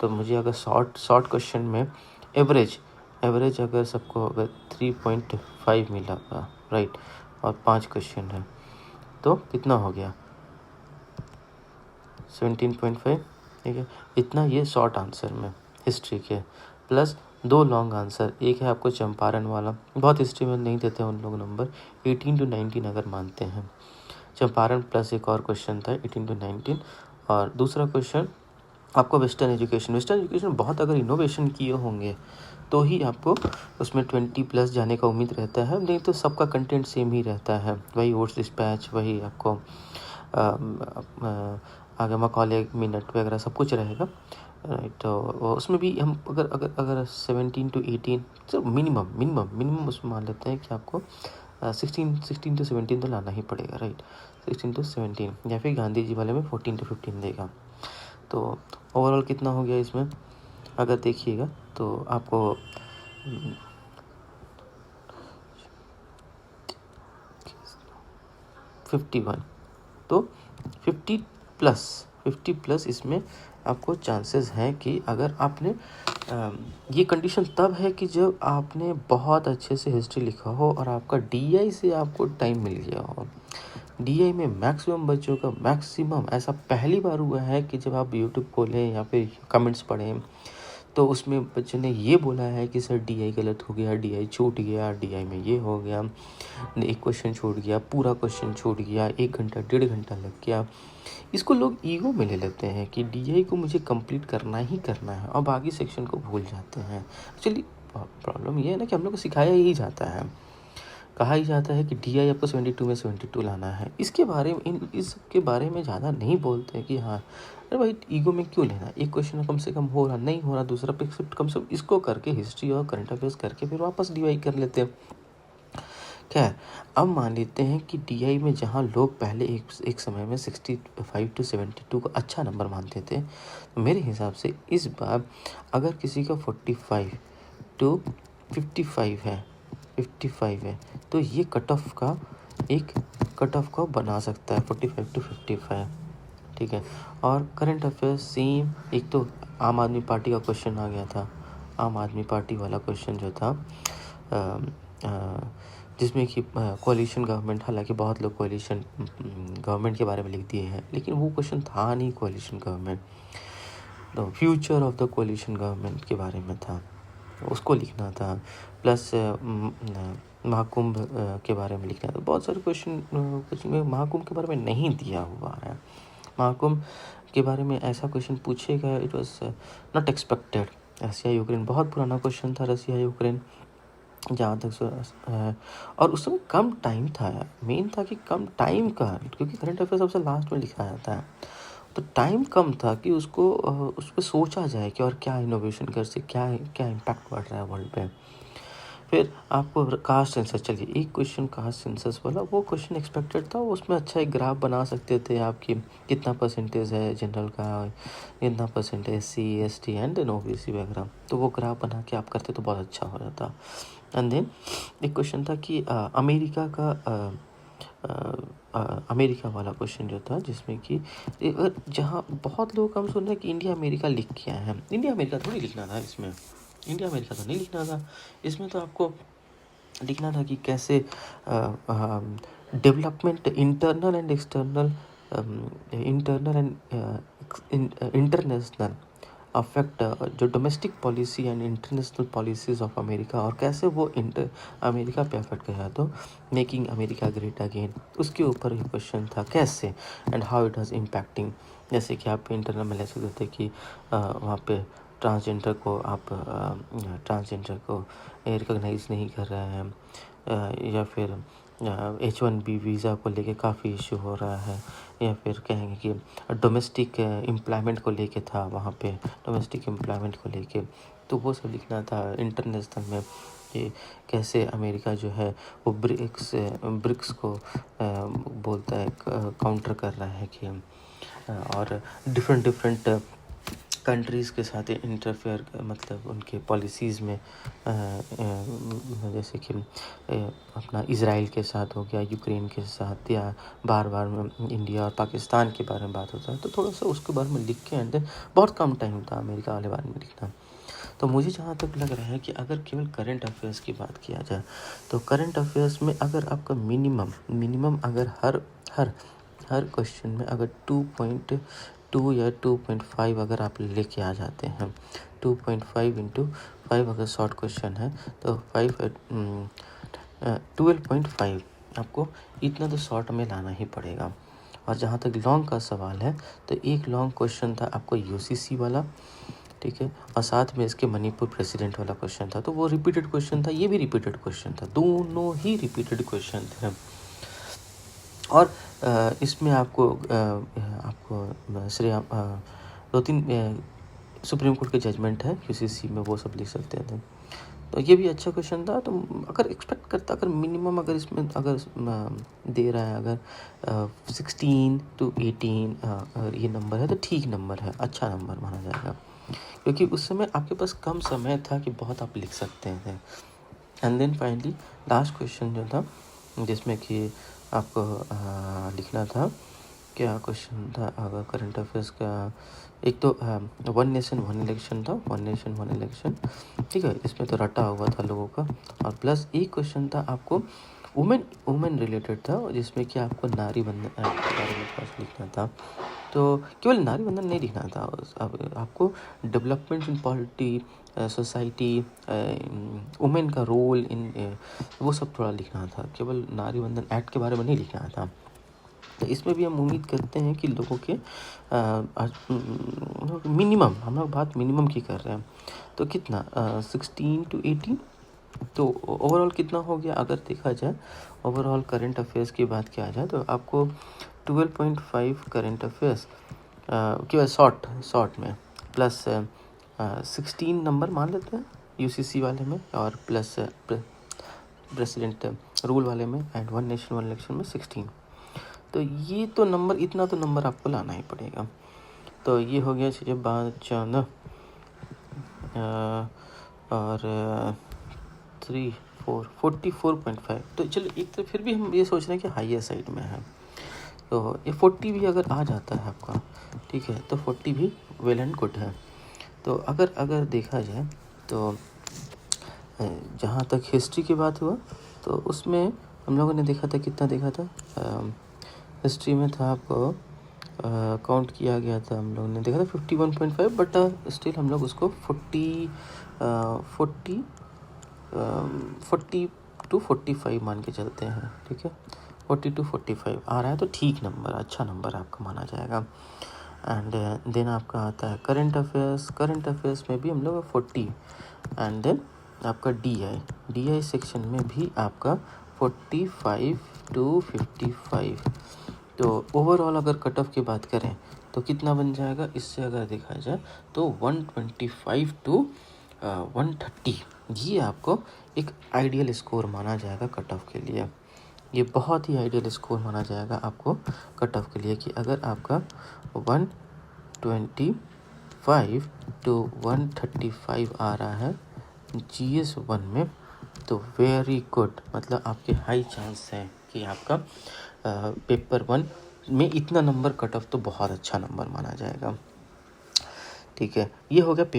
तो मुझे अगर शॉर्ट क्वेश्चन में एवरेज अगर सबको अगर 3.5 मिला, राइट, और 5 क्वेश्चन है तो कितना हो गया 17.5, ठीक है। इतना ये शॉर्ट आंसर में हिस्ट्री के, प्लस 2 लॉन्ग आंसर, एक है आपको चंपारण वाला, बहुत हिस्ट्री में नहीं देते उन लोग नंबर, 18 to 19 अगर मानते हैं चंपारण, प्लस एक और क्वेश्चन था 18 to 19। और दूसरा क्वेश्चन आपको वेस्टर्न एजुकेशन बहुत अगर इनोवेशन किए होंगे तो ही आपको उसमें 20 प्लस जाने का उम्मीद रहता है, नहीं तो सबका कंटेंट सेम ही रहता है, वही वोट्स डिस्पैच, वही आपको आगे मकॉले मिनट वगैरह सब कुछ रहेगा, राइट। तो उसमें भी हम अगर 17 to 18 तो मिनिमम उसमें मान लेते हैं कि आपको 16 to 17 तो लाना ही पड़ेगा, राइट। 16 to 17 या फिर गांधी जी वाले में 14 to 15 देगा। तो ओवरऑल कितना हो गया इसमें अगर देखिएगा तो आपको 51, तो 50 प्लस इसमें आपको चांसेस हैं कि अगर आपने ये कंडीशन तब है कि जब आपने बहुत अच्छे से हिस्ट्री लिखा हो और आपका डीआई से आपको टाइम मिल गया हो। डीआई में मैक्सिमम बच्चों का मैक्सिमम ऐसा पहली बार हुआ है कि जब आप यूट्यूब खोलें या फिर कमेंट्स पढ़ें तो उसमें बच्चे ने ये बोला है कि सर डीआई गलत हो गया, डीआई छूट गया, डीआई में ये हो गया, एक क्वेश्चन छूट गया, पूरा क्वेश्चन छूट गया, 1 घंटा 1.5 घंटा लग गया। इसको लोग ईगो में ले लेते हैं कि डीआई को मुझे कंप्लीट करना ही करना है और बाकी सेक्शन को भूल जाते हैं। एक्चुअली प्रॉब्लम ये है ना कि हम लोग को सिखाया ही जाता है, कहा ही जाता है कि डीआई आपको 72 में 72 लाना है। इसके बारे में इस के बारे में ज़्यादा नहीं बोलते हैं कि हाँ अरे भाई ईगो में क्यों लेना, एक क्वेश्चन कम से कम हो रहा नहीं हो रहा, दूसरा पे कम से कम इसको करके हिस्ट्री और करंट अफेयर्स करके फिर वापस डीआई कर लेते हैं। क्या है, अब मान लेते हैं कि डीआई में जहाँ लोग पहले एक समय में 65 to 72 को अच्छा नंबर मानते थे, तो मेरे हिसाब से इस बार अगर किसी का 45 to 55 है तो ये कट ऑफ का बना सकता है 45 to 55, ठीक है। और करंट अफेयर्स सेम, एक तो आम आदमी पार्टी का क्वेश्चन आ गया था, आम आदमी पार्टी वाला क्वेश्चन जो था जिसमें कि कोalition गवर्नमेंट, हालांकि बहुत लोग कोalition गवर्नमेंट के बारे में लिख दिए हैं, लेकिन वो क्वेश्चन था नहीं कोalition गवर्नमेंट, तो फ्यूचर ऑफ द कोalition गवर्नमेंट के बारे में था, उसको लिखना था। प्लस महाकुंभ के बारे में लिखना था। बहुत सारे क्वेश्चन में महाकुंभ के बारे में नहीं दिया हुआ है। महाकुंभ के बारे में ऐसा क्वेश्चन पूछेगा, it was not expected. Russia Ukraine बहुत पुराना क्वेश्चन था, रसिया यूक्रेन जहाँ तक और उस समय कम टाइम था, मेन था कि कम टाइम का, क्योंकि करंट अफेयर सबसे लास्ट में लिखा जाता है, तो टाइम कम था कि उसको उस पर सोचा जाए कि और क्या इनोवेशन कर से क्या इम्पैक्ट बढ़ रहा है वर्ल्ड पे। फिर आपको कास्ट सेंसस, चलिए एक क्वेश्चन कास्ट सेंसस वाला, वो क्वेश्चन एक्सपेक्टेड था, उसमें अच्छा एक ग्राफ बना सकते थे आपकी कितना परसेंटेज है जनरल का, कितना percentage SC ST and then OBC वगैरह, तो वो ग्राफ बना के आप करते तो बहुत अच्छा हो जाता। एंड देन एक क्वेश्चन था कि अमेरिका वाला क्वेश्चन जो था, जिसमें कि जहाँ बहुत लोग हम सुन रहे हैं कि इंडिया अमेरिका लिख के आए हैं, इंडिया अमेरिका थोड़ी लिखना था इसमें, इंडिया अमेरिका तो नहीं लिखना था इसमें, तो आपको लिखना था कि कैसे development internal and external, internal and international affect जो domestic policy and international policies of America, और कैसे वो अमेरिका पे अफेक्ट गया, तो मेकिंग अमेरिका ग्रेट अगेन, उसके ऊपर ही क्वेश्चन था कैसे and how it was impacting. जैसे कि आप इंटरनल में ले सकते थे कि वहाँ पे ट्रांसजेंडर को रिकॉग्नाइज नहीं कर रहे हैं, या फिर H1B वीज़ा को लेके काफ़ी इशू हो रहा है, या फिर कहेंगे कि डोमेस्टिक एम्प्लॉयमेंट को लेके था वहाँ पे, डोमेस्टिक एम्प्लॉयमेंट को लेके, तो वो सब लिखना था। इंटरनेशनल में कि कैसे अमेरिका जो है वो ब्रिक्स को बोलता है, काउंटर कर रहा है कि और डिफरेंट कंट्रीज़ के साथ इंटरफेयर मतलब उनके पॉलिसीज़ में जैसे कि अपना इज़राइल के साथ हो गया, यूक्रेन के साथ, या बार बार इंडिया और पाकिस्तान के बारे में बात होता है तो थोड़ा सा उसके बारे में लिख के एंड देन बहुत कम टाइम था अमेरिका वाले बारे में लिखना। तो मुझे जहाँ तक लग रहा है कि अगर केवल करंट अफेयर्स की बात किया जाए तो करंट अफेयर्स में अगर आपका मिनिमम अगर हर क्वेश्चन में अगर 2.2 या 2.5 अगर आप लेके आ जाते हैं, 2.5 इंटू 5 अगर शॉर्ट क्वेश्चन है तो 12.5 आपको इतना तो शॉर्ट में लाना ही पड़ेगा। और जहाँ तक लॉन्ग का सवाल है तो एक लॉन्ग क्वेश्चन था आपको यूसीसी वाला, ठीक है, और साथ में इसके मणिपुर प्रेसिडेंट वाला क्वेश्चन था, तो वो रिपीटेड क्वेश्चन था, ये भी रिपीटेड क्वेश्चन था, दोनों ही रिपीटेड क्वेश्चन थे। और इसमें आपको श्रेया 2-3 सुप्रीम कोर्ट के जजमेंट है यूसीसी में, वो सब लिख सकते थे। तो ये भी अच्छा क्वेश्चन था। तो अगर एक्सपेक्ट करता, अगर मिनिमम अगर इसमें अगर दे रहा है अगर 16 to 18 अगर ये नंबर है तो ठीक नंबर है, अच्छा नंबर माना जाएगा, क्योंकि उस समय आपके पास कम समय था कि बहुत आप लिख सकते थे। And then finally last question जो था जिसमें कि आपको लिखना था, क्या क्वेश्चन था अगर करंट अफेयर्स का, एक तो 1 नेशन 1 इलेक्शन था, 1 नेशन 1 इलेक्शन, ठीक है, इसमें तो रटा हुआ था लोगों का। और प्लस एक क्वेश्चन था आपको वुमेन रिलेटेड था, जिसमें कि आपको नारी बंधन एक्ट के बारे में कुछ लिखना था। तो केवल नारी बंधन नहीं लिखना था, अब आपको development in polity, society, women का रोल इन वो सब थोड़ा लिखना था, केवल नारी बंधन एक्ट के बारे में नहीं लिखना था। तो इसमें भी हम उम्मीद करते हैं कि लोगों के मिनिमम, हम लोग बात मिनिमम की कर रहे हैं, तो कितना 16 to 18, तो ओवरऑल कितना हो गया अगर देखा जाए, ओवरऑल करंट अफेयर्स की बात किया जाए तो आपको 12.5 करंट अफेयर्स केवल शॉर्ट में, प्लस 16 नंबर मान लेते हैं यूसीसी वाले में, और प्लस प्रेसिडेंट रूल वाले में, एंड 1 नेशन 1 इलेक्शन में 16। तो ये तो नंबर, इतना तो नंबर आपको लाना ही पड़ेगा। तो ये हो गया चलिए बात 14 और 3 4 44.5। तो चलो एक तो फिर भी हम ये सोच रहे हैं कि हाईयर साइड में है, तो ये 40 भी अगर आ जाता है आपका, ठीक है, तो 40 भी वेल एंड गुड है। तो अगर देखा जाए तो जहाँ तक हिस्ट्री की बात हुआ तो उसमें हम लोगों ने देखा था, कितना देखा था, हिस्ट्री में था आपको काउंट किया गया था, हम लोगों ने देखा था 51.5, बट स्टिल हम लोग उसको 40 to 45 मान के चलते हैं, ठीक है, 40 to 45 आ रहा है तो ठीक नंबर, अच्छा नंबर आपका माना जाएगा। एंड देन आपका आता है करंट अफेयर्स में भी हम लोग 40, एंड देन आपका डी सेक्शन में भी आपका 45 to 55। तो ओवरऑल अगर कट ऑफ की बात करें तो कितना बन जाएगा, इससे अगर देखा जाए तो 125 to 130, ये आपको एक आइडियल स्कोर माना जाएगा कट ऑफ के लिए। ये बहुत ही आइडियल स्कोर माना जाएगा आपको कट ऑफ के लिए, कि अगर आपका 125 to 135 आ रहा है GS 1 में, तो वेरी गुड, मतलब आपके हाई चांस है कि आपका पेपर 1 में इतना नंबर कट ऑफ तो बहुत अच्छा नंबर माना जाएगा, ठीक है। ये हो गया